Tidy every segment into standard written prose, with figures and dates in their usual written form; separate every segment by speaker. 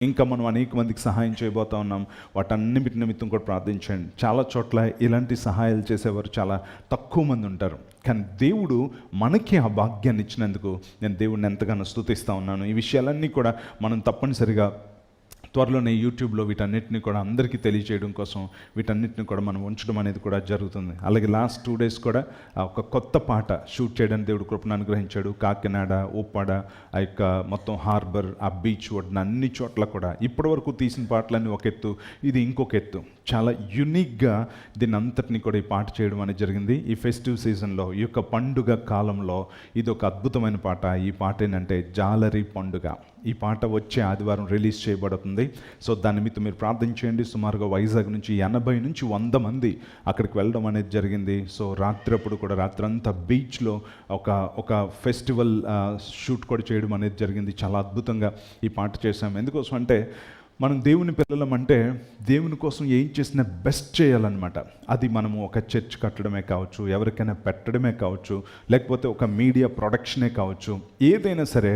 Speaker 1: ఇంకా మనం అనేక మందికి సహాయం చేయబోతా ఉన్నాం. వాటన్నిటి నిమిత్తం కూడా ప్రార్థించండి. చాలా చోట్ల ఇలాంటి సహాయాలు చేసేవారు చాలా తక్కువ మంది ఉంటారు. కానీ దేవుడు మనకి ఆ భాగ్యాన్ని ఇచ్చినందుకు నేను దేవుడిని ఎంతగానో స్తుతిస్తూ ఉన్నాను. ఈ విషయాలన్నీ కూడా మనం తప్పనిసరిగా త్వరలోనే యూట్యూబ్లో వీటన్నిటిని కూడా అందరికీ తెలియజేయడం కోసం వీటన్నిటిని కూడా మనం ఉంచడం అనేది కూడా జరుగుతుంది. అలాగే లాస్ట్ 2 days కూడా ఒక కొత్త పాట షూట్ చేయడానికి దేవుడు కృపను అనుగ్రహించాడు. కాకినాడ, ఉప్పాడ, ఆ యొక్క మొత్తం హార్బర్, ఆ బీచ్ ఒడ్డున అన్ని చోట్ల కూడా ఇప్పటివరకు తీసిన పాటలన్నీ ఒక ఎత్తు, ఇది ఇంకొక ఎత్తు. చాలా యునిక్గా దీన్ని అంతటిని కూడా ఈ పాట చేయడం అనేది జరిగింది. ఈ ఫెస్టివ్ సీజన్లో, ఈ యొక్క పండుగ కాలంలో ఇది ఒక అద్భుతమైన పాట. ఈ పాట ఏంటంటే జాలరి పండుగ. ఈ పాట వచ్చే ఆదివారం రిలీజ్ చేయబడుతుంది. సో దాని నిమిత్తం మీరు ప్రార్థించేయండి. సుమారుగా వైజాగ్ నుంచి 80 నుంచి 100 మంది అక్కడికి వెళ్ళడం అనేది జరిగింది. సో రాత్రప్పుడు కూడా రాత్రంతా బీచ్లో ఒక ఫెస్టివల్ షూట్ కూడా చేయడం అనేది జరిగింది. చాలా అద్భుతంగా ఈ పాట చేశాం. ఎందుకోసం అంటే మనం దేవుని పిల్లలం అంటే దేవుని కోసం ఏం చేసినా బెస్ట్ చేయాలన్నమాట. అది మనము ఒక చర్చ్ కట్టడమే కావచ్చు, ఎవరికైనా పెట్టడమే కావచ్చు, లేకపోతే ఒక మీడియా ప్రొడక్షనే కావచ్చు, ఏదైనా సరే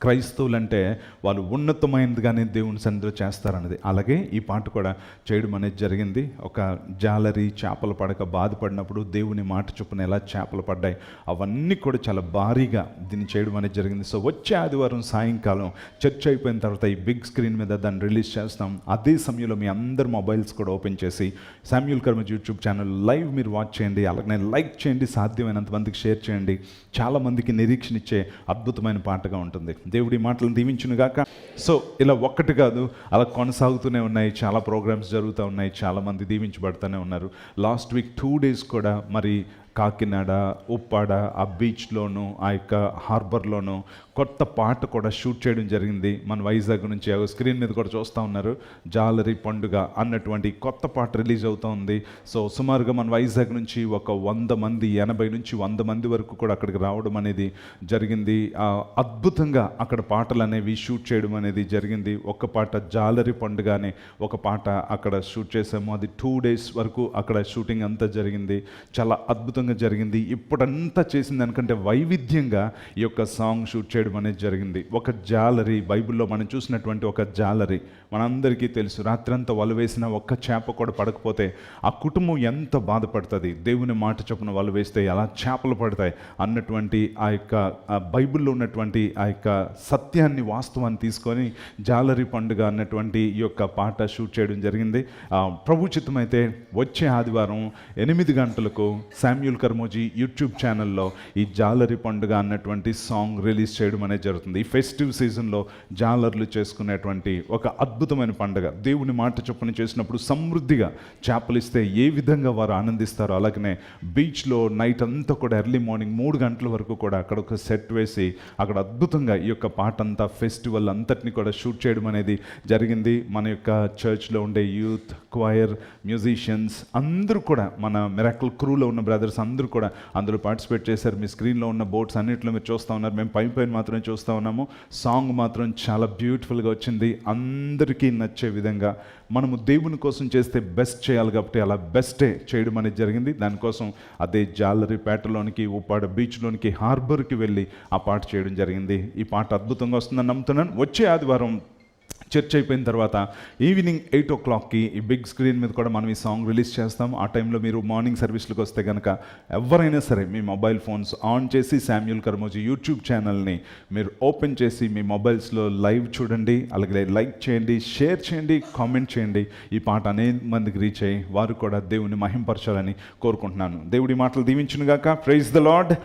Speaker 1: క్రైస్తవులంటే వాళ్ళు ఉన్నతమైనదిగానే దేవుని సన్నిధిలో చేస్తారన్నది. అలాగే ఈ పాట కూడా చేయడం అనేది జరిగింది. ఒక జాలరి చేపలు పడక బాధపడినప్పుడు దేవుని మాట చొప్పున ఎలా చేపలు పడ్డాయి అవన్నీ కూడా చాలా భారీగా దీన్ని చేయడం అనేది జరిగింది. సో వచ్చే ఆదివారం సాయంకాలం చర్చ్ అయిపోయిన తర్వాత ఈ బిగ్ స్క్రీన్ మీద దాన్ని రిలీజ్ చేస్తాం. అదే సమయంలో మీ అందరు మొబైల్స్ కూడా ఓపెన్ చేసి శామ్యూల్ కర్మజ్ యూట్యూబ్ ఛానల్ లైవ్ మీరు వాచ్ చేయండి. అలాగే లైక్ చేయండి, సాధ్యమైనంత మందికి షేర్ చేయండి. చాలామందికి నిరీక్షణ ఇచ్చే అద్భుతమైన పాటగా ఉంటుంది. దేవుడి మాటలను దీవించునుగాక. సో ఇలా ఒక్కటి కాదు, అలా కొనసాగుతూనే ఉన్నాయి. చాలా ప్రోగ్రామ్స్ జరుగుతూ ఉన్నాయి. చాలామంది దీవించబడుతూనే ఉన్నారు. లాస్ట్ వీక్ 2 days కూడా మరి కాకినాడ, ఉప్పాడ, ఆ బీచ్లోను, ఆ యొక్క హార్బర్లోను కొత్త పాట కూడా షూట్ చేయడం జరిగింది. మన వైజాగ్ నుంచి స్క్రీన్ మీద కూడా చూస్తూ ఉన్నారు. జాలరి పండుగ అన్నటువంటి కొత్త పాట రిలీజ్ అవుతూ ఉంది. సో సుమారుగా మన వైజాగ్ నుంచి ఒక 100 మంది, 80 నుంచి 100 మంది వరకు కూడా అక్కడికి రావడం అనేది జరిగింది. అద్భుతంగా అక్కడ పాటలు అనేవి షూట్ చేయడం అనేది జరిగింది. ఒక పాట జాలరి పండుగ అనే ఒక పాట అక్కడ షూట్ చేసాము. అది 2 days వరకు అక్కడ షూటింగ్ అంతా జరిగింది. చాలా అద్భుతంగా జరిగింది. ఇప్పుడంతా చేసిన దానికంటే వైవిధ్యంగా ఈ యొక్క సాంగ్ షూట్ చేయడం అనేది జరిగింది. ఒక జాలరి, బైబిల్లో మనం చూసినటువంటి ఒక జాలరి మనందరికీ తెలుసు. రాత్రంతా వల వేసిన ఒక్క చేప కూడా పడకపోతే ఆ కుటుంబం ఎంత బాధపడుతుంది. దేవుని మాట చొప్పున వల వేస్తే ఎలా చేపలు పడతాయి అన్నటువంటి ఆ యొక్క బైబిల్లో ఉన్నటువంటి ఆ యొక్క సత్యాన్ని, వాస్తవాన్ని తీసుకొని జాలరి పండుగ అన్నటువంటి ఈ యొక్క పాట షూట్ చేయడం జరిగింది. ప్రభు చిత్తమైతే వచ్చే ఆదివారం 8 గంటలకు శామ్యూల్ కర్మోజీ యూట్యూబ్ ఛానల్లో ఈ జాలరి పండుగ అన్నటువంటి సాంగ్ రిలీజ్ చేయడం అనేది జరుగుతుంది. ఈ ఫెస్టివ్ సీజన్లో జాలర్లు చేసుకునేటువంటి ఒక అద్భుతమైన పండుగ. దేవుని మాట చొప్పున చేసినప్పుడు సమృద్ధిగా చేపలు ఇస్తే ఏ విధంగా వారు ఆనందిస్తారో, అలాగనే బీచ్లో నైట్ అంతా కూడా ఎర్లీ మార్నింగ్ 3 గంటల వరకు కూడా అక్కడ ఒక సెట్ వేసి అక్కడ అద్భుతంగా ఈ యొక్క పాట అంతా ఫెస్టివల్ అంతటిని కూడా షూట్ చేయడం అనేది జరిగింది. మన యొక్క చర్చ్లో ఉండే యూత్, క్వైర్, మ్యూజిషియన్స్ అందరూ కూడా, మన మిరాకిల్ క్రూలో ఉన్న బ్రదర్స్ అందరూ కూడా అందులో పార్టిసిపేట్ చేశారు. మీ స్క్రీన్లో ఉన్న బోర్డ్స్ అన్నింటిలో మీరు చూస్తూ ఉన్నారు. మేము పైన మాత్రమే చూస్తూ ఉన్నాము. సాంగ్ మాత్రం చాలా బ్యూటిఫుల్గా వచ్చింది. అందరికీ నచ్చే విధంగా మనము దేవుని కోసం చేస్తే బెస్ట్ చేయాలి కాబట్టి అలా బెస్టే చేయడం అనేది జరిగింది. దానికోసం అదే జాలరిపేటలోనికి, ఉప్పాడ బీచ్లోనికి, హార్బర్కి వెళ్ళి ఆ పాట చేయడం జరిగింది. ఈ పాట అద్భుతంగా వస్తుందని నమ్ముతున్నాను. వచ్చే ఆదివారం చర్చ్ అయిపోయిన తర్వాత ఈవినింగ్ 8 o'clockకి ఈ బిగ్ స్క్రీన్ మీద కూడా మనం ఈ సాంగ్ రిలీజ్ చేస్తాం. ఆ టైంలో మీరు మార్నింగ్ సర్వీస్లకు వస్తే కనుక ఎవరైనా సరే మీ మొబైల్ ఫోన్స్ ఆన్ చేసి శామ్యూల్ కర్మోజీ యూట్యూబ్ ఛానల్ని మీరు ఓపెన్ చేసి మీ మొబైల్స్లో లైవ్ చూడండి. అలాగే లైక్ చేయండి, షేర్ చేయండి, కామెంట్ చేయండి. ఈ పాట అనేక మందికి రీచ్ అయ్యి వారు కూడా దేవుని మహింపరచాలని కోరుకుంటున్నాను. దేవుడి మాటలు దీవించునుగాక. Praise the lord.